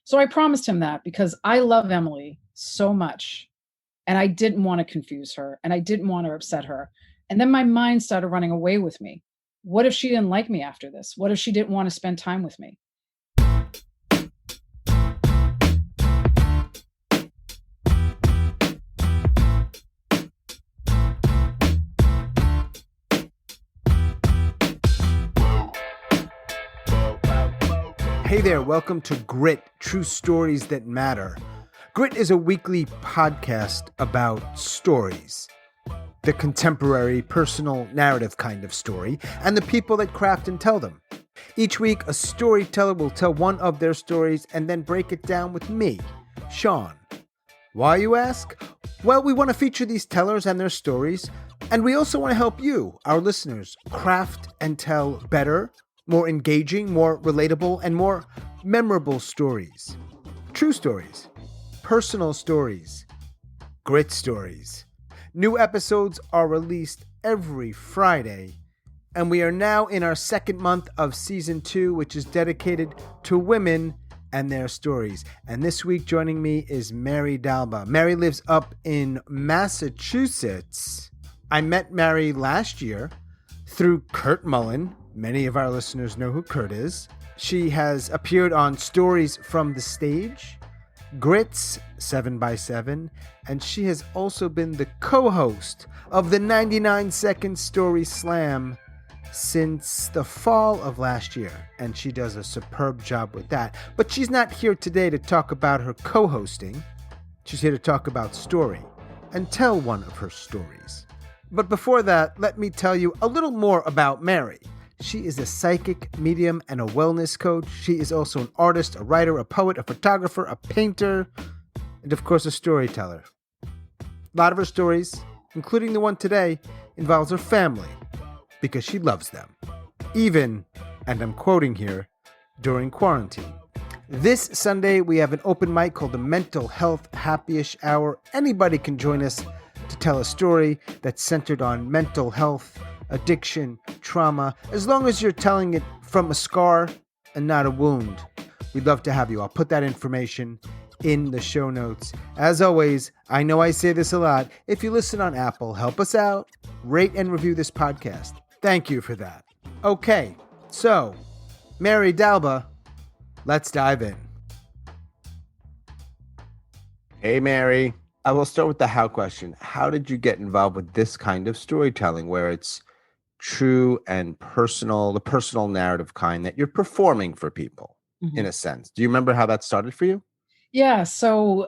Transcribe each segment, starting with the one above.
So I promised him that because I love Emily so much and I didn't want to confuse her and I didn't want to upset her. And then my mind started running away with me. What if she didn't like me after this? What if she didn't want to spend time with me? Hey there, welcome to Grit, True Stories That Matter. Grit is a weekly podcast about stories, the contemporary, personal, narrative kind of story, and the people that craft and tell them. Each week, a storyteller will tell one of their stories and then break it down with me, Sean. Why, you ask? Well, we want to feature these tellers and their stories, and we also want to help you, our listeners, craft and tell better, more engaging, more relatable, and more memorable stories. True stories, personal stories, grit stories. New episodes are released every Friday, and we are now in our second month of season 2, which is dedicated to women and their stories. And this week joining me is Mary Dalba. Mary lives up in Massachusetts. I met Mary last year through Kurt Mullen. Many of our listeners know who Kurt is. She has appeared on Stories from the Stage, Grits 7x7, and she has also been the co-host of the 99-Second Story Slam since the fall of last year, and she does a superb job with that. But she's not here today to talk about her co-hosting. She's here to talk about story and tell one of her stories. But before that, let me tell you a little more about Mary. She is a psychic, medium, and a wellness coach. She is also an artist, a writer, a poet, a photographer, a painter, and of course a storyteller. A lot of her stories, including the one today, involves her family because she loves them. Even, and I'm quoting here, during quarantine. This Sunday, we have an open mic called the Mental Health Happy-ish Hour. Anybody can join us to tell a story that's centered on mental health, addiction, trauma, as long as you're telling it from a scar and not a wound. We'd love to have you. I'll put that information in the show notes. As always, I know I say this a lot. If you listen on Apple, help us out. Rate and review this podcast. Thank you for that. Okay, so, Mary Dalba, let's dive in. Hey, Mary. I will start with the how question. How did you get involved with this kind of storytelling where it's true and personal, the personal narrative kind that you're performing for people, in a sense? Do you remember how that started for you? Yeah, so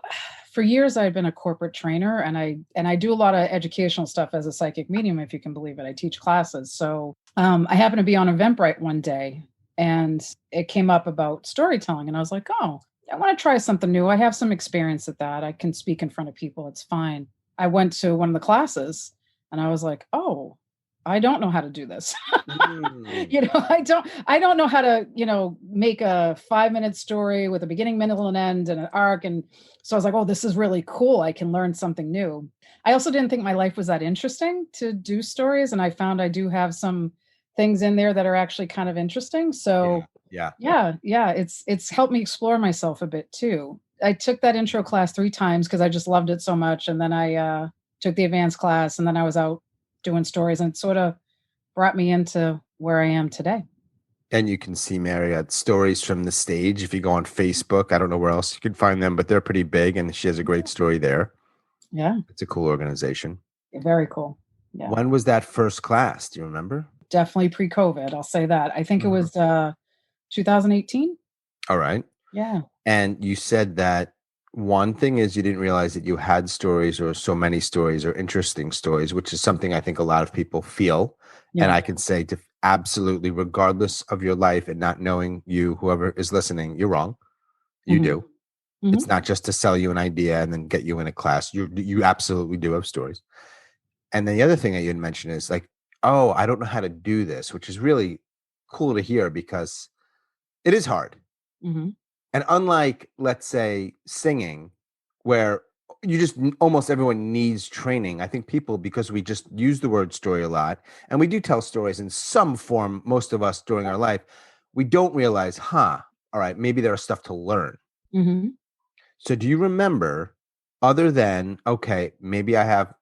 for years I've been a corporate trainer and I do a lot of educational stuff as a psychic medium, if you can believe it. I teach classes. So I happened to be on Eventbrite one day and it came up about storytelling and I was like, oh, I want to try something new. I have some experience at that. I can speak in front of people. It's fine. I went to one of the classes and I was like, oh, I don't know how to do this. I don't know how to, make a 5-minute story with a beginning, middle, and end and an arc. And so I was like, oh, this is really cool. I can learn something new. I also didn't think my life was that interesting to do stories. And I found I do have some things in there that are actually kind of interesting. So yeah. It's helped me explore myself a bit too. I took that intro class 3 times because I just loved it so much. And then I took the advanced class and then I was out doing stories and it sort of brought me into where I am today. And you can see Mary at Stories from the Stage. If you go on Facebook, I don't know where else you can find them, but they're pretty big and she has a great story there. Yeah. It's a cool organization. Very cool. Yeah. When was that first class? Do you remember? Definitely pre-COVID. I'll say that. I think it was 2018. All right. Yeah. And you said that one thing is you didn't realize that you had stories or so many stories or interesting stories, which is something I think a lot of people feel. Yeah. And I can say to absolutely, regardless of your life and not knowing you, whoever is listening, you're wrong. You do. It's not just to sell you an idea and then get you in a class. You absolutely do have stories. And then the other thing that you had mentioned is like, oh, I don't know how to do this, which is really cool to hear because it is hard. And unlike, let's say, singing, where you just almost everyone needs training, I think people, because we just use the word story a lot, and we do tell stories in some form, most of us during our life, we don't realize, all right, maybe there's stuff to learn. Mhm. So do you remember, other than, okay, maybe I have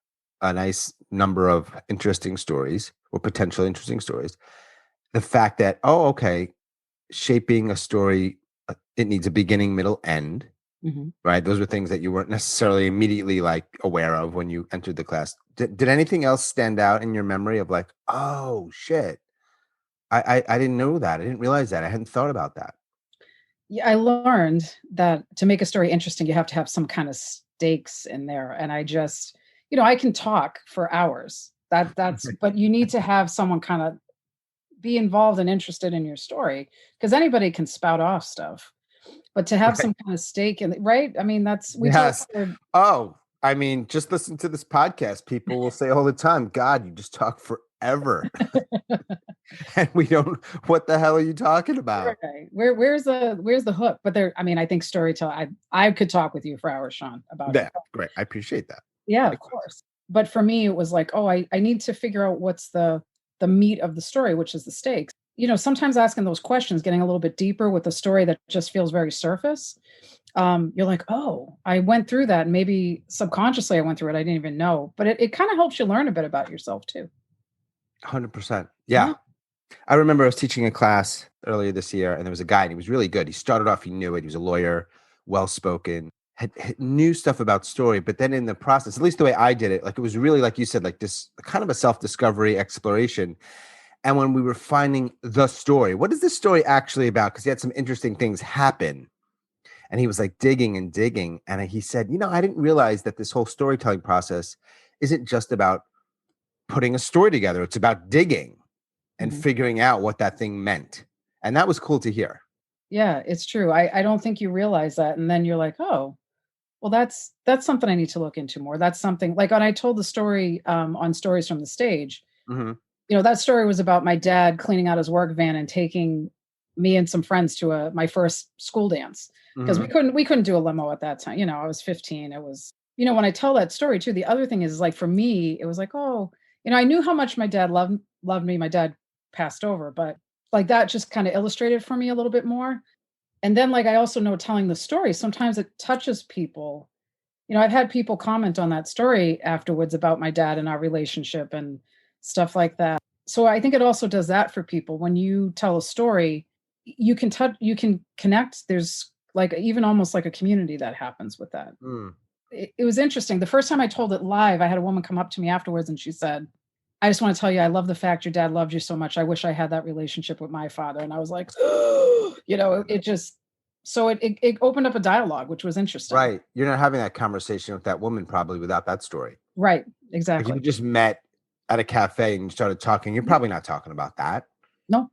a nice number of interesting stories or potential interesting stories, the fact that, oh, okay, shaping a story, it needs a beginning, middle, end, Mhm. right? Those were things that you weren't necessarily immediately like aware of when you entered the class. Did anything else stand out in your memory of like, oh shit, I didn't know that. I didn't realize that. I hadn't thought about that. Yeah, I learned that to make a story interesting, you have to have some kind of stakes in there, and I just I can talk for hours. That's but you need to have someone kinda be involved and interested in your story, because anybody can spout off stuff, but to have Right. some kind of stake in it, right? I mean, that's we tell each Yes. other. Oh, I mean, just listen to this podcast. People will say all the time, God, you just talk forever. And we don't, what the hell are you talking about? Right. Where's the hook? But there I mean, I think storytelling I could talk with you for hours, Sean, about it. Yeah, great. I appreciate that. Yeah, of Likewise. course. But for me, it was like, oh, I need to figure out what's the meat of the story, which is the stakes. Sometimes asking those questions, getting a little bit deeper with a story that just feels very surface. You're like, oh, I went through that. And maybe subconsciously I went through it. I didn't even know. But it kind of helps you learn a bit about yourself too. 100%. Yeah. Yeah. I remember I was teaching a class earlier this year, and there was a guy, and he was really good. He started off, he knew it. He was a lawyer, well spoken, knew stuff about story. But then in the process, at least the way I did it, like it was really, like you said, like this kind of a self discovery exploration. And when we were finding the story, what is this story actually about? Because he had some interesting things happen. And he was like digging and digging. And he said, I didn't realize that this whole storytelling process isn't just about putting a story together, it's about digging and Mhm. figuring out what that thing meant. And that was cool to hear. Yeah, it's true. I don't think you realize that. And then you're like, oh, well, that's something I need to look into more. That's something like when I told the story on Stories from the Stage. Hmm. That story was about my dad cleaning out his work van and taking me and some friends to my first school dance, because we Hmm. couldn't do a limo at that time. I was 15. It was, when I tell that story too, the other thing is like for me, it was like, oh, I knew how much my dad loved me. My dad passed over, but like that just kind of illustrated for me a little bit more. And then like I also know telling the story, sometimes it touches people. I've had people comment on that story afterwards about my dad and our relationship and stuff like that. So I think it also does that for people. When you tell a story, you can connect. There's like even almost like a community that happens with that. Mm. It was interesting. The first time I told it live, I had a woman come up to me afterwards and she said, I just want to tell you, I love the fact your dad loved you so much. I wish I had that relationship with my father. And I was like, it just, so it opened up a dialogue, which was interesting. Right. You're not having that conversation with that woman probably without that story. Right. Like if Exactly. you just met at a cafe and you started talking, you're Mhm. probably not talking about that. No,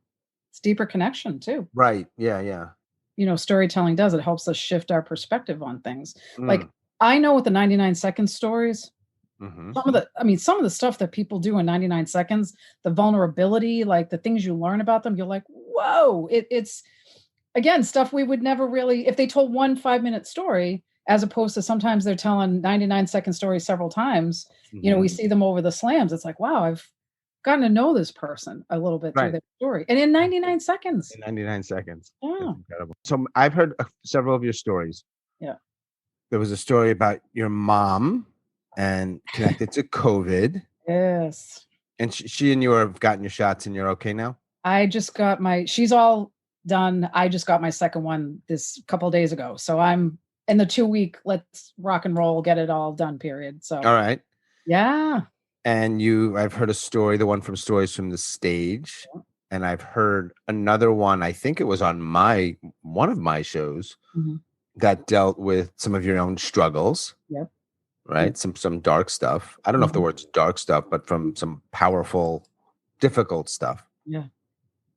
it's deeper connection too. Right. Yeah. Yeah. Storytelling does. It helps us shift our perspective on things. Like Mm. I know with the 99 second stories, Hmm. some of the stuff that people do in 99 seconds, the vulnerability, like the things you learn about them, you're like, whoa, it's again stuff we would never really if they told one 5-minute story, as opposed to sometimes they're telling 99-second stories several times. We Hmm. see them over the slams. It's like, wow, I've gotten to know this person a little bit through Right. their story. And in 99 seconds. In 99 seconds. That's Yeah. incredible. So I've heard several of your stories. Yeah. There was a story about your mom and connected to COVID. Yes. And she and you have gotten your shots and you're okay now? I just got she's all done. I just got my second one this couple days ago. So I'm in the 2-week, let's rock and roll, get it all done period. So All right. yeah. And I've heard a story, the one from Stories from the Stage. And I've heard another one, I think it was on one of my shows Mhm. that dealt with some of your own struggles, Yep. Yep. right? Some dark stuff. I don't know if the Mhm. word's dark stuff, but from some powerful, difficult stuff. Yeah.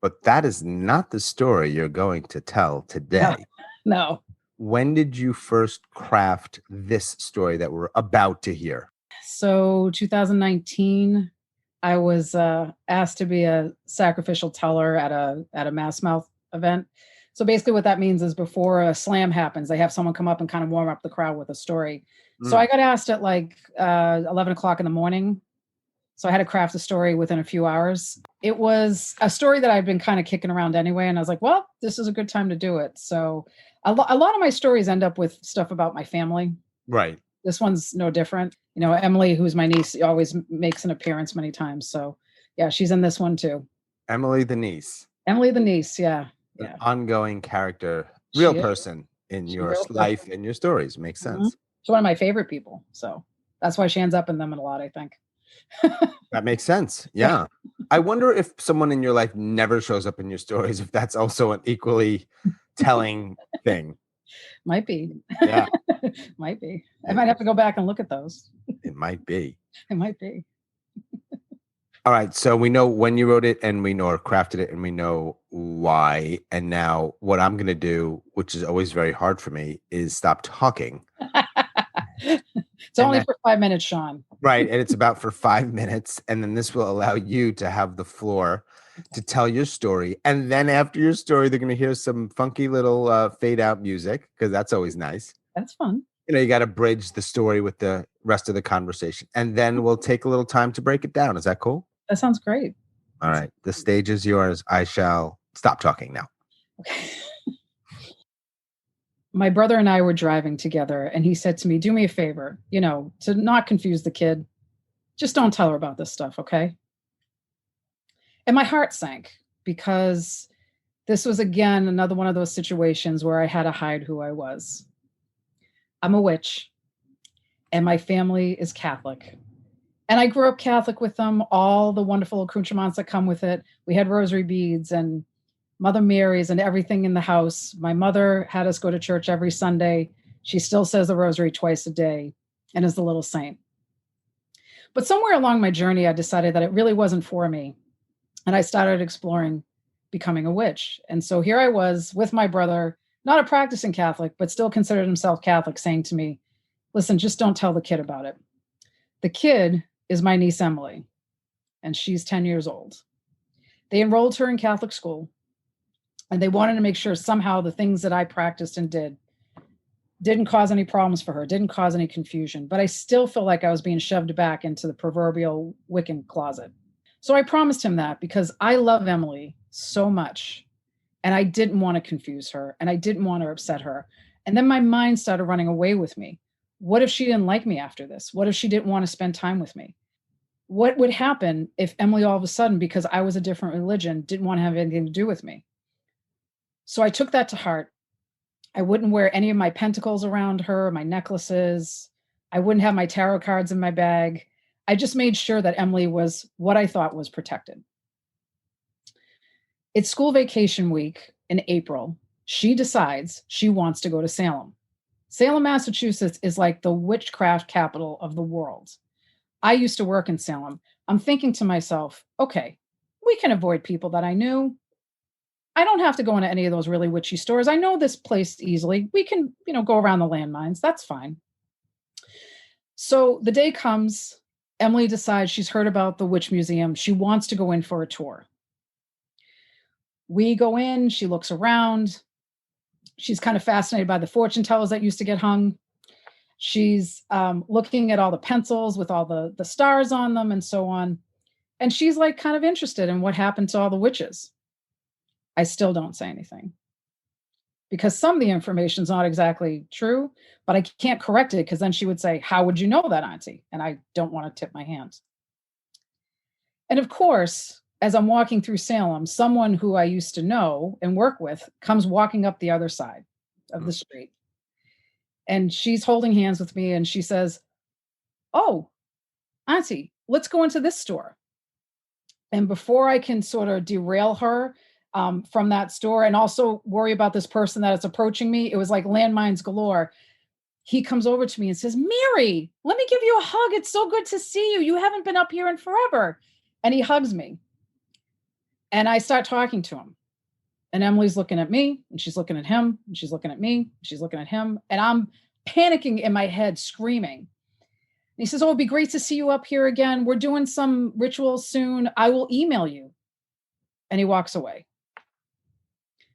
But that is not the story you're going to tell No. today. No. When did you first craft this story that we're about to hear? So 2019, I was asked to be a sacrificial teller at a Mass Mouth event. So basically, what that means is before a slam happens, they have someone come up and kind of warm up the crowd with a story. So Mm. I got asked at like 11 o'clock in the morning So I had to craft a story within a few hours. It was a story that I've been kind of kicking around anyway. And I was like, well, this is a good time to do it. So a lot of my stories end up with stuff about my family. Right. This one's no different. Emily, who's my niece, always makes an appearance many times. So yeah, she's in this one too. Emily the niece. Emily the niece. Yeah. An Yeah. ongoing character, real She is. person in She's a your real person. life and your stories. Makes Mhm. sense. She's one of my favorite people. So that's why she ends up in them a lot, I think. That makes sense. Yeah. Yeah. I wonder if someone in your life never shows up in your stories, if that's also an equally telling thing. Might be. Yeah. Might be. I might have to go back and look at those. It might be. It might be. All right. So we know when you wrote it and we know or crafted it and we know why. And now what I'm going to do, which is always very hard for me, is stop talking. It's only for 5 minutes, Sean. Right. And it's about for 5 minutes. And then this will allow you to have the floor to tell your story. And then after your story, they're going to hear some funky little fade out music because that's always nice. That's fun. You got to bridge the story with the rest of the conversation. And then we'll take a little time to break it down. Is that cool? That sounds great. All right. The stage is yours. I shall stop talking now. Okay. My brother and I were driving together, and he said to me, do me a favor, to not confuse the kid. Just don't tell her about this stuff, okay? And my heart sank because this was, again, another one of those situations where I had to hide who I was. I'm a witch, and my family is Catholic. And I grew up Catholic with them, all the wonderful accoutrements that come with it. We had rosary beads and Mother Mary's and everything in the house. My mother had us go to church every Sunday. She still says the rosary twice a day and is the little saint. But somewhere along my journey, I decided that it really wasn't for me. And I started exploring becoming a witch. And so here I was with my brother, not a practicing Catholic, but still considered himself Catholic, saying to me, listen, just don't tell the kid about it. The kid is my niece, Emily, and she's 10 years old. They enrolled her in Catholic school, and they wanted to make sure somehow the things that I practiced and didn't cause any problems for her, didn't cause any confusion. But I still feel like I was being shoved back into the proverbial Wiccan closet. So I promised him that because I love Emily so much, and I didn't want to confuse her, and I didn't want to upset her. And then my mind started running away with me. What if she didn't like me after this? What if she didn't want to spend time with me? What would happen if Emily all of a sudden, because I was a different religion, didn't want to have anything to do with me? So I took that to heart. I wouldn't wear any of my pentacles around her, my necklaces. I wouldn't have my tarot cards in my bag. I just made sure that Emily was what I thought was protected. It's school vacation week in April. She decides she wants to go to Salem. Salem, Massachusetts is like the witchcraft capital of the world. I used to work in Salem. I'm thinking to myself, okay, we can avoid people that I knew. I don't have to go into any of those really witchy stores. I know this place easily. We can, go around the landmines. That's fine. So the day comes, Emily decides she's heard about the Witch Museum. She wants to go in for a tour. We go in, she looks around. She's kind of fascinated by the fortune tellers that used to get hung. She's looking at all the pencils with all the stars on them and so on. And she's like kind of interested in what happened to all the witches. I still don't say anything because some of the information is not exactly true, but I can't correct it because then she would say, how would you know that, Auntie? And I don't want to tip my hand. And of course, as I'm walking through Salem, someone who I used to know and work with comes walking up the other side of the street. And she's holding hands with me and she says, oh, Auntie, let's go into this store. And before I can sort of derail her from that store and also worry about this person that is approaching me, it was like landmines galore. He comes over to me and says, Mary, let me give you a hug. It's so good to see you. You haven't been up here in forever. And he hugs me. And I start talking to him. And Emily's looking at me, and she's looking at him, and she's looking at me, and she's looking at him. And I'm panicking in my head, screaming. And he says, oh, it'd be great to see you up here again. We're doing some rituals soon. I will email you. And he walks away.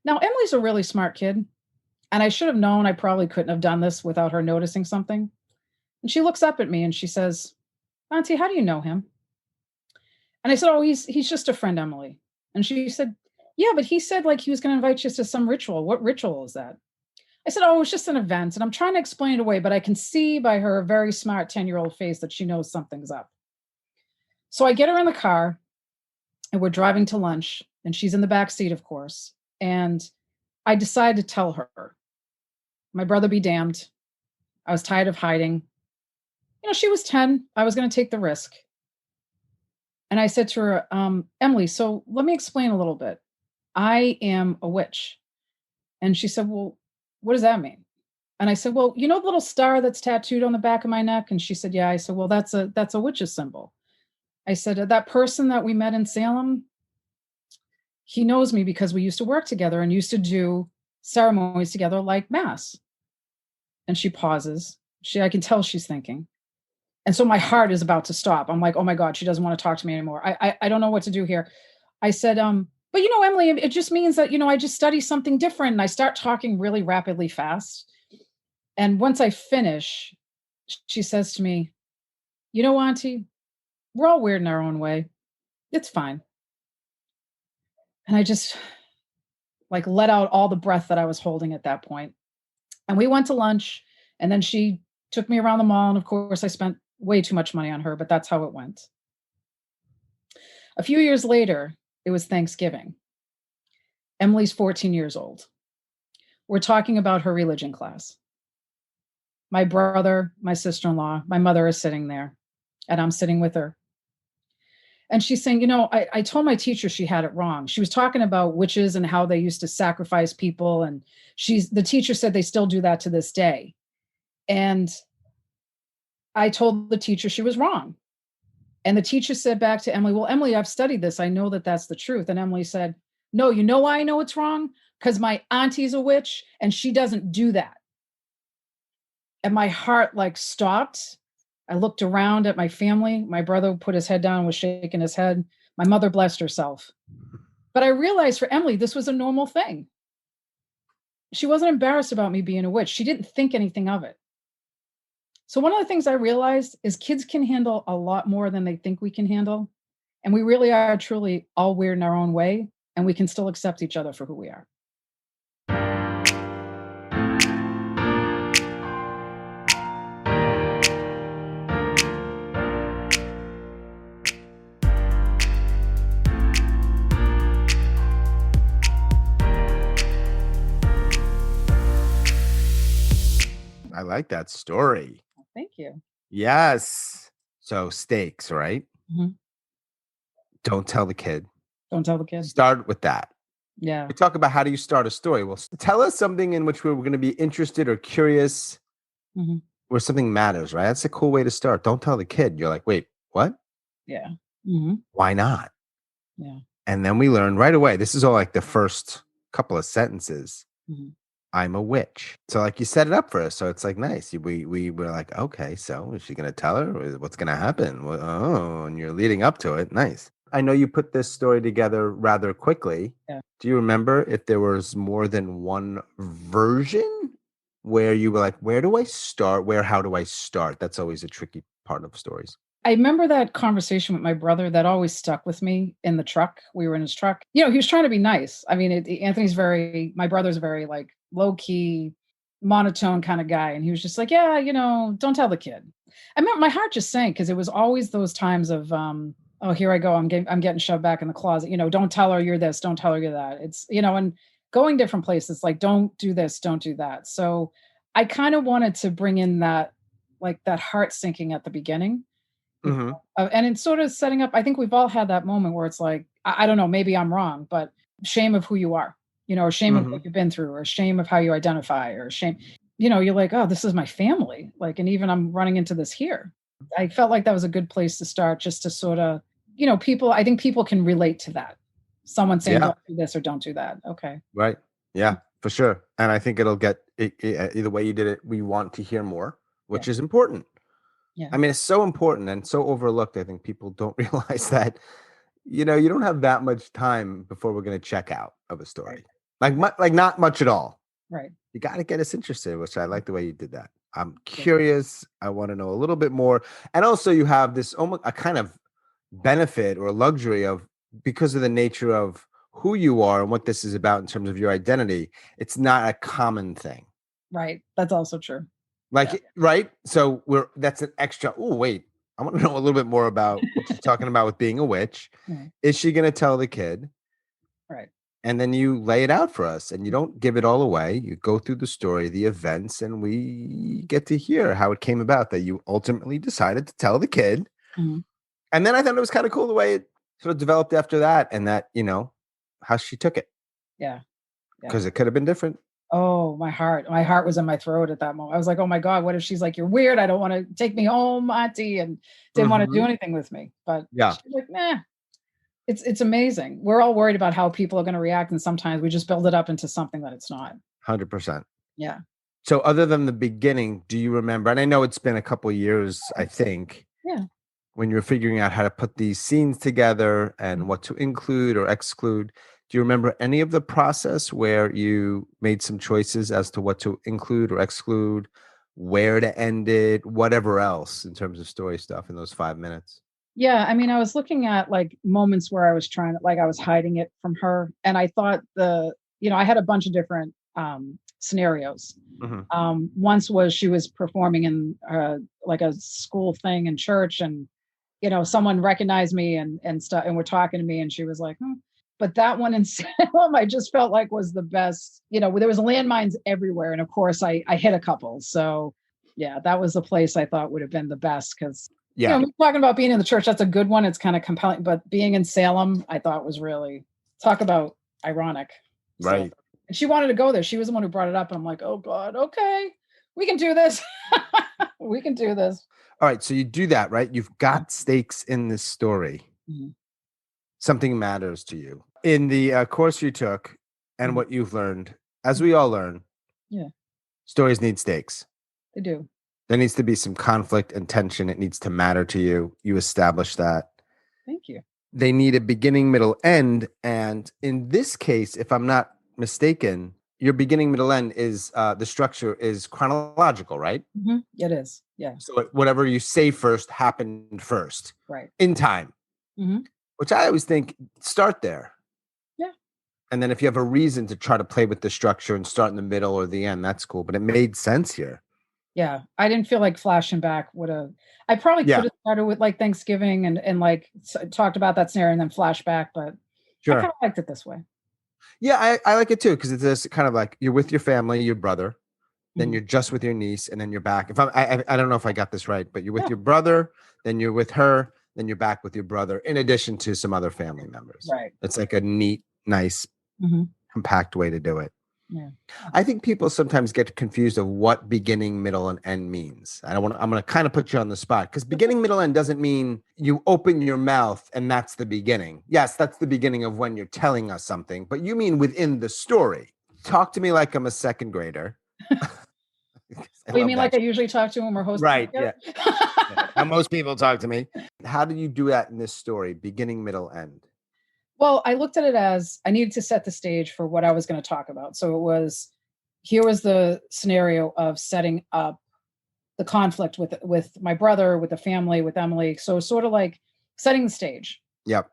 Now, Emily's a really smart kid. And I should have known I probably couldn't have done this without her noticing something. And she looks up at me and she says, Auntie, how do you know him? And I said, "Oh, he's just a friend, Emily." And she said, "Yeah, but he said like he was going to invite you to some ritual. What ritual is that?" I said, "Oh, it's just an event." And I'm trying to explain it away, but I can see by her very smart 10-year-old face that she knows something's up. So I get her in the car and we're driving to lunch and she's in the back seat, of course. And I decide to tell her, my brother be damned. I was tired of hiding. She was 10. I was going to take the risk. And I said to her, Emily, so let me explain a little bit. I am a witch. And she said, well, what does that mean? And I said, well, the little star that's tattooed on the back of my neck? And she said, yeah. I said, well, that's a witch's symbol. I said, that person that we met in Salem, he knows me because we used to work together and used to do ceremonies together like mass. And she pauses. I can tell she's thinking. And so my heart is about to stop. I'm like, oh my God, she doesn't want to talk to me anymore. I don't know what to do here. I said, but Emily, it just means that, I just study something different. And I start talking really rapidly fast. And once I finish, she says to me, Auntie, we're all weird in our own way. It's fine. And I just like let out all the breath that I was holding at that point. And we went to lunch and then she took me around the mall. And of course I spent way too much money on her, but that's how it went. A few years later, it was Thanksgiving. Emily's 14 years old. We're talking about her religion class. My brother, my sister-in-law, my mother is sitting there and I'm sitting with her. And she's saying, I told my teacher she had it wrong. She was talking about witches and how they used to sacrifice people. And the teacher said they still do that to this day. And I told the teacher she was wrong. And the teacher said back to Emily, well, Emily, I've studied this. I know that that's the truth. And Emily said, no, you know why I know it's wrong? Because my auntie's a witch and she doesn't do that. And my heart stopped. I looked around at my family. My brother put his head down and was shaking his head. My mother blessed herself. But I realized for Emily, this was a normal thing. She wasn't embarrassed about me being a witch. She didn't think anything of it. So one of the things I realized is kids can handle a lot more than they think we can handle. And we really are truly all weird in our own way. And we can still accept each other for who we are. I like that story. Thank you. Yes. So stakes, right? Mm-hmm. Don't tell the kid. Don't tell the kid. Start with that. Yeah. We talk about how do you start a story. Well, tell us something in which we're going to be interested or curious, where something matters, right? That's a cool way to start. Don't tell the kid. You're like, wait, what? Yeah. Mm-hmm. Why not? Yeah. And then we learn right away. This is all like the first couple of sentences. Mm-hmm. I'm a witch. So like you set it up for us. So it's like nice. We were like, okay, so is she going to tell her? What's going to happen? Well, oh, and you're leading up to it. Nice. I know you put this story together rather quickly. Yeah. Do you remember if there was more than one version where you were like, where do I start? How do I start? That's always a tricky part of stories. I remember that conversation with my brother that always stuck with me in the truck. We were in his truck. He was trying to be nice. I mean, my brother's very low key, monotone kind of guy. And he was just like, yeah, don't tell the kid. I mean, my heart just sank because it was always those times of, oh, here I go. I'm getting shoved back in the closet. Don't tell her you're this. Don't tell her you're that. It's, and going different places, like, don't do this, don't do that. So I kind of wanted to bring in that, that heart sinking at the beginning. Mm-hmm. And it's sort of setting up. I think we've all had that moment where it's like, I don't know, maybe I'm wrong, but shame of who you are, or shame of what you've been through, or shame of how you identify, or shame, you're like, oh, this is my family. And even I'm running into this here. I felt like that was a good place to start, just to sort of, I think people can relate to that. Someone saying, don't do this or don't do that. Okay. Right. Yeah, for sure. And I think it'll get either way you did it. We want to hear more, which is important. Yeah. I mean, it's so important and so overlooked. I think people don't realize that, you don't have that much time before we're going to check out of a story. Right. Like not much at all. Right. You got to get us interested, which I like the way you did that. I'm curious. I want to know a little bit more. And also you have this almost a kind of benefit or luxury of, because of the nature of who you are and what this is about in terms of your identity, it's not a common thing. Right. That's also true. Yeah. Like, right? So that's an extra. Oh, wait. I want to know a little bit more about what she's talking about with being a witch. Mhm. Is she going to tell the kid? Right. And then you lay it out for us and you don't give it all away. You go through the story, the events, and we get to hear how it came about that you ultimately decided to tell the kid. Mhm. And then I thought it was kind of cool the way it sort of developed after that, and that, how she took it, Yeah. Yeah. because it could have been different. Oh, my heart was in my throat at that moment. I was like, oh my God, what if she's like, you're weird. I don't want to take me home, auntie. And didn't want to do Mhm. anything with me. But Yeah, she's like, nah, it's amazing. We're all worried about how people are going to react. And sometimes we just build it up into something that it's not. 100%. Yeah. So other than the beginning, do you remember, and I know it's been a couple years, I think, Yeah. when you're figuring out how to put these scenes together Mhm. and what to include or exclude, do you remember any of the process where you made some choices as to what to include or exclude, where to end it, whatever else in terms of story stuff in those 5 minutes? Yeah, I mean, I was looking at, like, moments where I was trying to like, I was hiding it from her, and I thought I had a bunch of different, scenarios. Hmm. Once was she was performing in, like, a school thing in church, and, someone recognized me and stuff and were talking to me, and she was like, "Hmm." But that one in Salem, I just felt like was the best. There was landmines everywhere, and, of course, I hit a couple, so, yeah, that was the place I thought would have been the best 'cause Yeah, me talking about being in the church, that's a good one. It's kind of compelling, but being in Salem, I thought was really talk about ironic. So, right. and she wanted to go there. She was the one who brought it up, and I'm like, oh God, okay, we can do this. We can do this. All right. So you do that, right? You've got stakes in this story. Mhm, Something matters to you. In the course you took and mhm, what you've learned, as mhm. we all learn, Yeah, stories need stakes. they do. There needs to be some conflict and tension. It needs to matter to you. You establish that. Thank you. They need a beginning, middle, end. And in this case, if I'm not mistaken, your beginning, middle, end is the structure is chronological, right? It is. Yeah. So whatever you say first happened first Right. in time, Hmm. which I always think start there. Yeah. And then if you have a reason to try to play with the structure and start in the middle or the end, that's cool. But it made sense here. Yeah. I didn't feel like flashing back would have. I probably could Yeah, have started with like Thanksgiving and like talked about that scenario and then flashback, but I kind sure. of liked it this way. Yeah, I like it too because it's this kind of like you're with your family, your brother, then Mhm. you're just with your niece, and then you're back. If I don't know if I got this right, but you're with Yeah. your brother, then you're with her, then you're back with your brother, in addition to some other family members. Right. It's like a neat, nice, Mhm. compact way to do it. Yeah. I think people sometimes get confused of what beginning, middle, and end means. I'm going to kind of put you on the spot because Okay. beginning, middle, end doesn't mean you open your mouth and that's the beginning. Yes, that's the beginning of when you're telling us something, but you mean within the story. Talk to me like I'm a second grader. I Oh, you love mean like that. I usually talk to him or host Right. podcast? Yeah. Yeah. How most people talk to me. How do you do that in this story? Beginning, middle, end. Well, I looked at it as I needed to set the stage for what I was gonna talk about. So it was here was the scenario of setting up the conflict with my brother, with the family, with Emily. So sort of like setting the stage. Yep.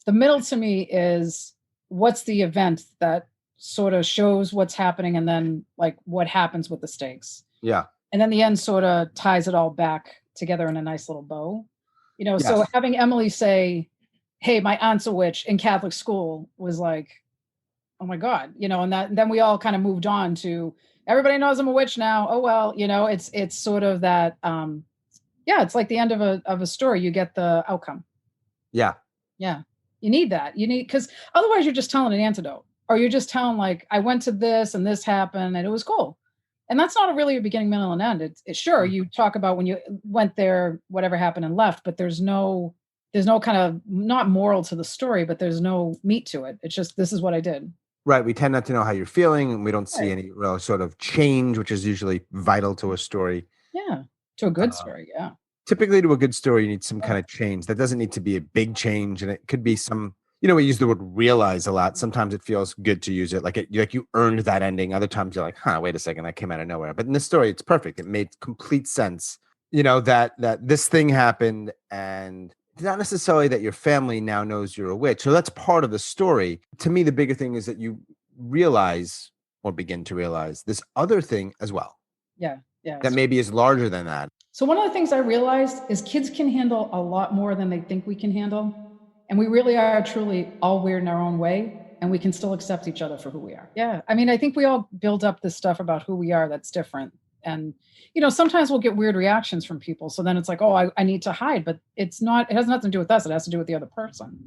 The middle to me is what's the event that sort of shows what's happening and then like what happens with the stakes. Yeah. And then the end sort of ties it all back together in a nice little bow. So Yes. having Emily say, "Hey, my aunt's a witch" in Catholic school was like, "Oh my God," and then we all kind of moved on to everybody knows I'm a witch now. Oh well, it's sort of that yeah, it's like the end of a story. You get the outcome. Yeah. Yeah. You need that. You need because otherwise you're just telling an antidote. Or you're just telling like, I went to this and this happened and it was cool. And that's not really a beginning, middle, and end. It's sure Mm. you talk about when you went there, whatever happened and left, but there's no kind of not moral to the story, but there's no meat to it. It's just this is what I did. Right. We tend not to know how you're feeling, and we don't see Right. any real sort of change, which is usually vital to a story. Yeah. To a good Uh, story. Yeah. Typically, to a good story, you need some Yeah. kind of change. That doesn't need to be a big change, and it could be some. We use the word realize a lot. Sometimes it feels good to use it, like you earned that ending. Other times you're like, huh, wait a second, that came out of nowhere. But in this story, it's perfect. It made complete sense. That this thing happened, and It's not necessarily that your family now knows you're a witch. So that's part of the story. To me, the bigger thing is that you realize or begin to realize this other thing as well Yeah. Yeah. that maybe is larger than that. So one of the things I realized is kids can handle a lot more than they think we can handle. And we really are truly all weird in our own way. And we can still accept each other for who we are. Yeah. I mean, I think we all build up this stuff about who we are that's different. And, sometimes we'll get weird reactions from people. So then it's like, oh, I need to hide. But it has nothing to do with us. It has to do with the other person.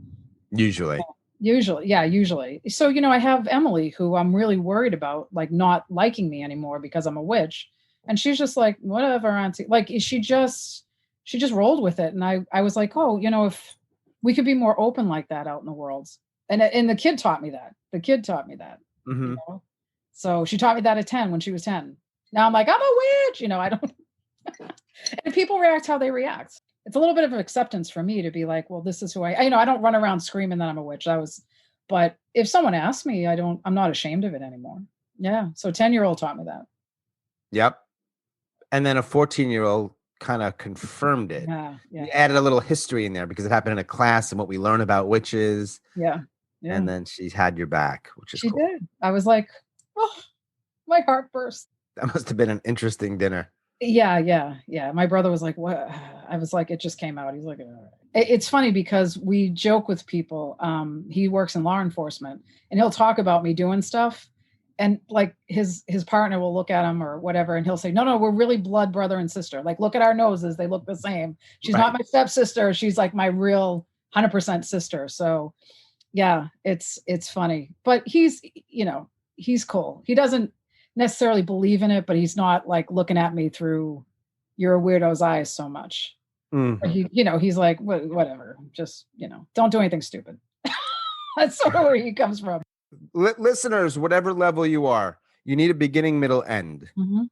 Usually. Usually. Yeah, usually. So, I have Emily, who I'm really worried about, like, not liking me anymore because I'm a witch. And she's just like, whatever, auntie. Like, she just rolled with it. And I was like, oh, if we could be more open like that out in the world. And the kid taught me that. Mm-hmm. So she taught me that at 10 when she was 10. Now I'm like, I'm a witch. I don't. And people react how they react. It's a little bit of acceptance for me to be like, well, this is who I don't run around screaming that I'm a witch. But if someone asks me, I'm not ashamed of it anymore. Yeah. So 10-year-old taught me that. Yep. And then a 14-year-old kind of confirmed it. Yeah. You added a little history in there because it happened in a class and what we learn about witches. Yeah. And then she had your back, which is she cool. did. I was like, oh, my heart burst. That must have been an interesting dinner. Yeah. My brother was like, what? I was like, it just came out. He's like, all right. It's funny because we joke with people. He works in law enforcement and he'll talk about me doing stuff. And like his partner will look at him or whatever. And he'll say, no, we're really blood brother and sister. Like, look at our noses. They look the same. She's not my stepsister. She's like my real 100% sister. So yeah, it's funny, but he's cool. He doesn't necessarily believe in it, but he's not like looking at me through you're a weirdo's eyes so much. Mm-hmm. He's like, whatever, just, don't do anything stupid. That's sort of where he comes from. Listeners, whatever level you are, you need a beginning, middle, end. Mm-hmm.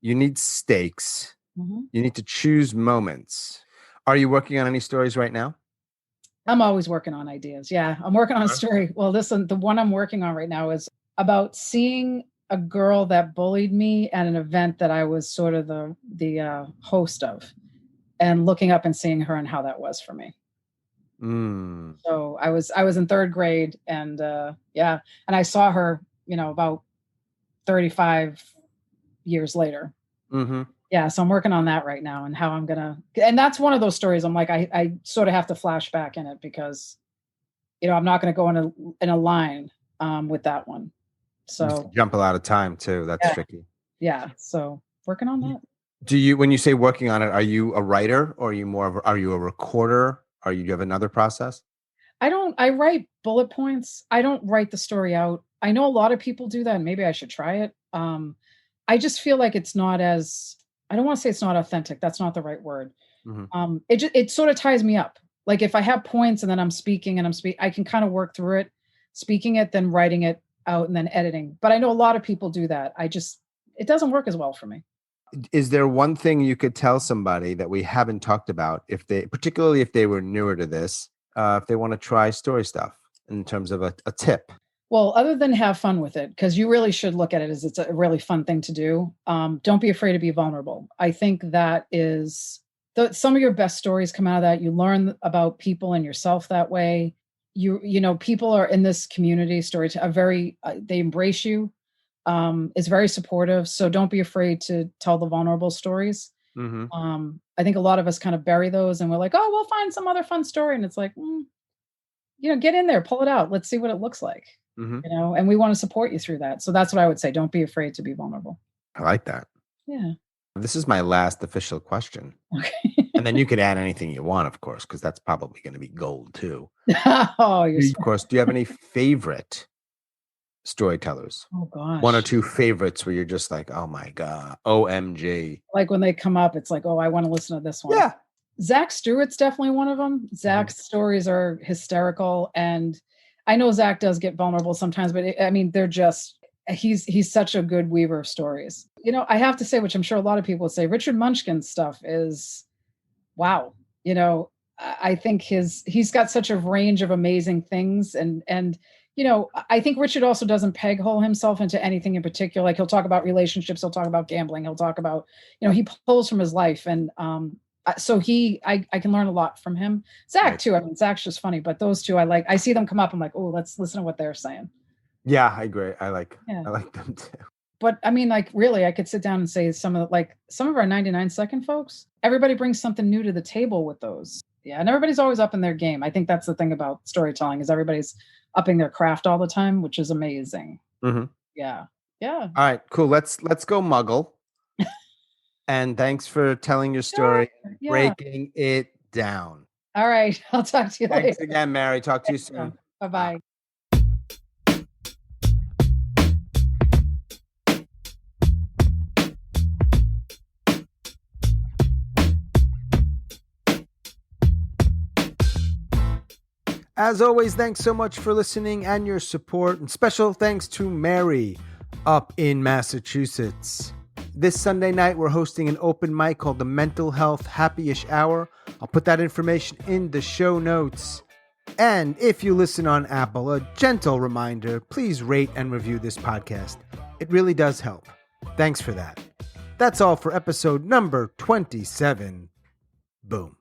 You need stakes. Mm-hmm. You need to choose moments. Are you working on any stories right now? I'm always working on ideas. Yeah, I'm working on a story. Well, the one I'm working on right now is about seeing a girl that bullied me at an event that I was sort of the host of, and looking up and seeing her and how that was for me. So I was in third grade, and and I saw her, about 35 years later. Mm-hmm. Yeah, so I'm working on that right now, and how I'm gonna. And that's one of those stories. I'm like, I sort of have to flash back in it because, I'm not going to go in a line with that one. So jump a lot of time too. That's tricky. Yeah. So working on that. When you say working on it, are you a writer or are you a recorder? Do you have another process? I write bullet points. I don't write the story out. I know a lot of people do that, and maybe I should try it. I just feel like it's not as, I don't want to say it's not authentic. That's not the right word. Mm-hmm. It sort of ties me up. Like if I have points and then I'm speaking I can kind of work through it, speaking it, then writing it out and then editing. But I know a lot of people do that. It doesn't work as well for me. Is there one thing you could tell somebody that we haven't talked about, particularly if they were newer to this, if they want to try story stuff in terms of a tip? Well, other than have fun with it, because you really should look at it as it's a really fun thing to do. Don't be afraid to be vulnerable. I think that is some of your best stories come out of that. You learn about people and yourself that way. People are in this community story they embrace you. Is very supportive. So don't be afraid to tell the vulnerable stories. Mm-hmm. I think a lot of us kind of bury those and we're like, oh, we'll find some other fun story. And it's like, get in there, pull it out. Let's see what it looks like. Mm-hmm. And we want to support you through that. So that's what I would say. Don't be afraid to be vulnerable. I like that. Yeah. This is my last official question. Okay. And then you could add anything you want, of course, because that's probably going to be gold too. Oh, of course. Do you have any favorite storytellers? Oh gosh. One or two favorites where you're just like, oh my God, OMG. Like when they come up, it's like, oh, I want to listen to this one. Yeah. Zach Stewart's definitely one of them. Zach's stories are hysterical. And I know Zach does get vulnerable sometimes, but they're just, he's such a good weaver of stories. I have to say, which I'm sure a lot of people would say, Richard Munchkin's stuff is, wow. I think he's got such a range of amazing things. And I think Richard also doesn't peg hole himself into anything in particular. Like he'll talk about relationships. He'll talk about gambling. He'll talk about, he pulls from his life. And So I can learn a lot from him. Zach Right. too. I mean, Zach's just funny, but those two, I see them come up. I'm like, oh, let's listen to what they're saying. Yeah, I agree. I like Yeah. them too. But I mean, like, really, I could sit down and say some of our 99-second folks, everybody brings something new to the table with those. Yeah. And everybody's always up in their game. I think that's the thing about storytelling is everybody's upping their craft all the time, which is amazing. Mm-hmm. Yeah. Yeah. All right, cool. Let's go Muggle. And thanks for telling your story, Yeah. breaking it down. All right. I'll talk to you later. Thanks again, Mary. Talk to you soon. Bye-bye. As always, thanks so much for listening and your support. And special thanks to Mary up in Massachusetts. This Sunday night, we're hosting an open mic called the Mental Health Happy-ish Hour. I'll put that information in the show notes. And if you listen on Apple, a gentle reminder, please rate and review this podcast. It really does help. Thanks for that. That's all for episode number 27. Boom.